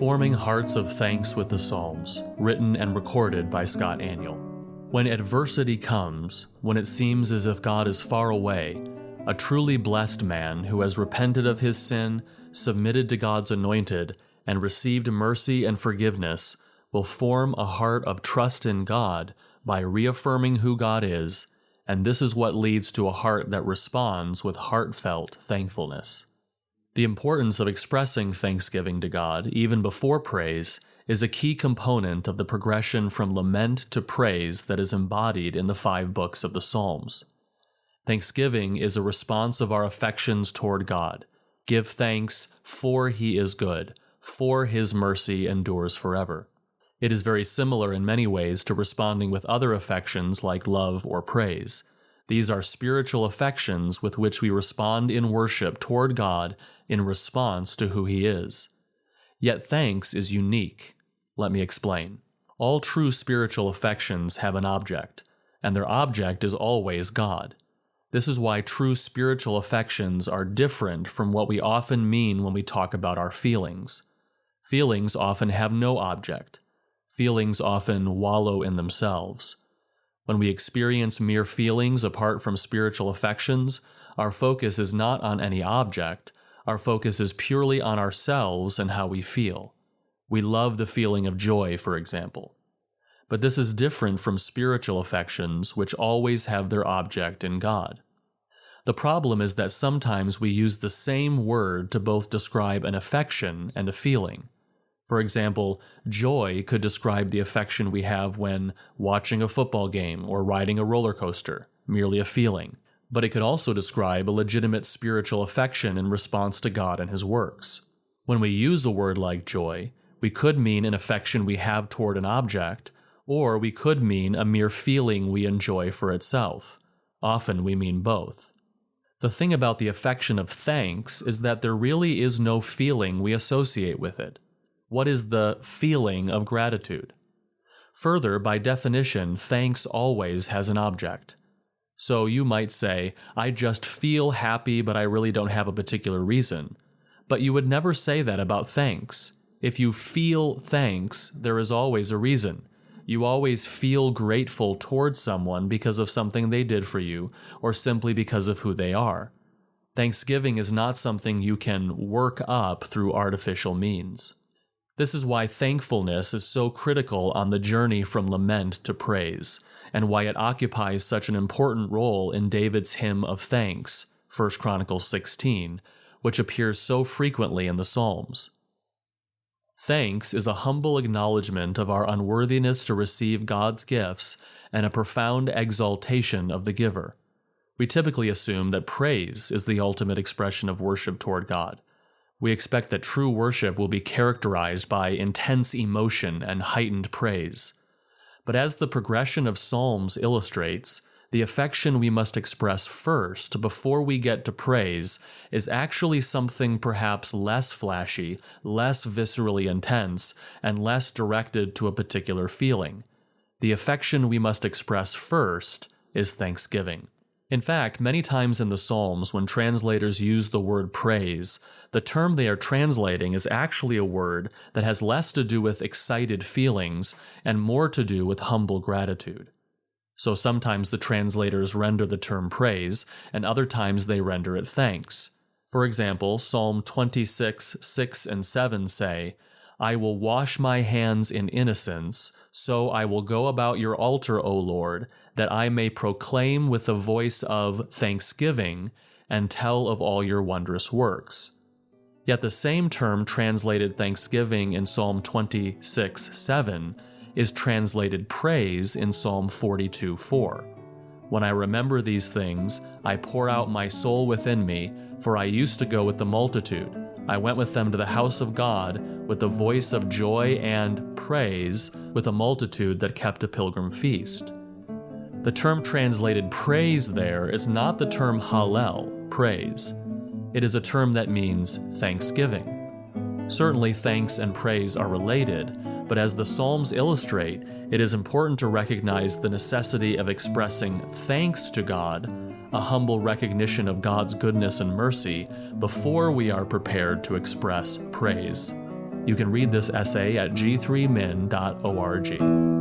Forming Hearts of Thanks with the Psalms, written and recorded by Scott Aniol. When adversity comes, when it seems as if God is far away, a truly blessed man who has repented of his sin, submitted to God's anointed, and received mercy and forgiveness will form a heart of trust in God by reaffirming who God is, and this is what leads to a heart that responds with heartfelt thankfulness. The importance of expressing thanksgiving to God, even before praise, is a key component of the progression from lament to praise that is embodied in the 5 books of the Psalms. Thanksgiving is a response of our affections toward God. Give thanks, for He is good, for His mercy endures forever. It is very similar in many ways to responding with other affections like love or praise. These are spiritual affections with which we respond in worship toward God in response to who He is. Yet thanks is unique. Let me explain. All true spiritual affections have an object, and their object is always God. This is why true spiritual affections are different from what we often mean when we talk about our feelings. Feelings often have no object. Feelings often wallow in themselves. When we experience mere feelings apart from spiritual affections, our focus is not on any object. Our focus is purely on ourselves and how we feel. We love the feeling of joy, for example. But this is different from spiritual affections, which always have their object in God. The problem is that sometimes we use the same word to both describe an affection and a feeling. For example, joy could describe the affection we have when watching a football game or riding a roller coaster, merely a feeling. But it could also describe a legitimate spiritual affection in response to God and His works. When we use a word like joy, we could mean an affection we have toward an object, or we could mean a mere feeling we enjoy for itself. Often we mean both. The thing about the affection of thanks is that there really is no feeling we associate with it. What is the feeling of gratitude? Further, by definition, thanks always has an object. So you might say, I just feel happy, but I really don't have a particular reason. But you would never say that about thanks. If you feel thanks, there is always a reason. You always feel grateful towards someone because of something they did for you, or simply because of who they are. Thanksgiving is not something you can work up through artificial means. This is why thankfulness is so critical on the journey from lament to praise, and why it occupies such an important role in David's hymn of thanks, 1 Chronicles 16, which appears so frequently in the Psalms. Thanks is a humble acknowledgement of our unworthiness to receive God's gifts and a profound exaltation of the giver. We typically assume that praise is the ultimate expression of worship toward God. We expect that true worship will be characterized by intense emotion and heightened praise. But as the progression of Psalms illustrates, the affection we must express first before we get to praise is actually something perhaps less flashy, less viscerally intense, and less directed to a particular feeling. The affection we must express first is thanksgiving. In fact, many times in the Psalms when translators use the word praise, the term they are translating is actually a word that has less to do with excited feelings and more to do with humble gratitude. So sometimes the translators render the term praise, and other times they render it thanks. For example, Psalm 26, 6 and 7 say, I will wash my hands in innocence, so I will go about your altar, O Lord, that I may proclaim with the voice of thanksgiving and tell of all your wondrous works. Yet the same term translated thanksgiving in Psalm 26, 7 is translated praise in Psalm 42, 4. When I remember these things, I pour out my soul within me, for I used to go with the multitude. I went with them to the house of God with the voice of joy and praise, with a multitude that kept a pilgrim feast. The term translated praise there is not the term hallel, praise. It is a term that means thanksgiving. Certainly thanks and praise are related, but as the Psalms illustrate, it is important to recognize the necessity of expressing thanks to God, a humble recognition of God's goodness and mercy, before we are prepared to express praise. You can read this essay at g3min.org.